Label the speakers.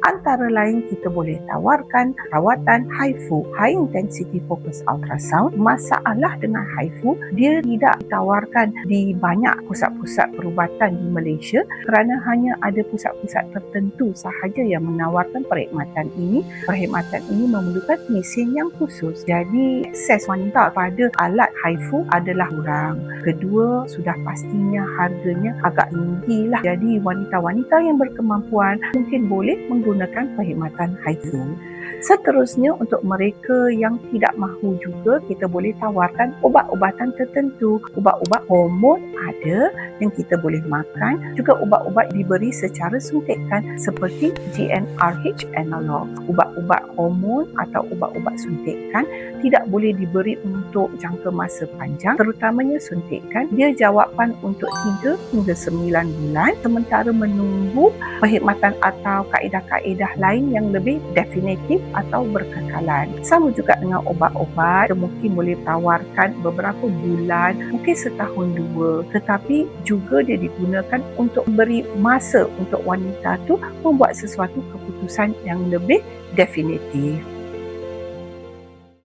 Speaker 1: Antara lain kita boleh tawarkan rawatan HIFU, High Intensity Focused Ultrasound. Masalah dengan HIFU, dia tidak ditawarkan di banyak pusat-pusat perubatan di Malaysia kerana hanya ada pusat-pusat tertentu sahaja yang menawarkan perkhidmatan ini. Perkhidmatan ini memerlukan mesin yang khusus. Jadi, akses wanita pada alat HIFU adalah kurang. Kedua, sudah pastinya harganya agak tinggi lah. Jadi, wanita-wanita yang berkemampuan mungkin boleh menggunakan perkhidmatan HIFU. Seterusnya, untuk mereka yang tidak mahu juga, kita boleh tawarkan ubat-ubatan tertentu. Ubat-ubat hormon ada yang kita boleh makan. Juga ubat-ubat diberi secara suntikan seperti GnRH analog. Ubat-ubat hormon atau ubat-ubat suntikan tidak boleh diberi untuk jangka masa panjang, terutamanya suntikan. Dia jawapan untuk 3 hingga 9 bulan, sementara menunggu perkhidmatan atau kaedah-kaedah lain yang lebih definitif atau berkekalan. Sama juga dengan obat-ubat, kita mungkin boleh tawarkan beberapa bulan, mungkin setahun 2, tetapi juga dia digunakan untuk beri masa untuk wanita tu membuat sesuatu keputusan yang lebih definitif.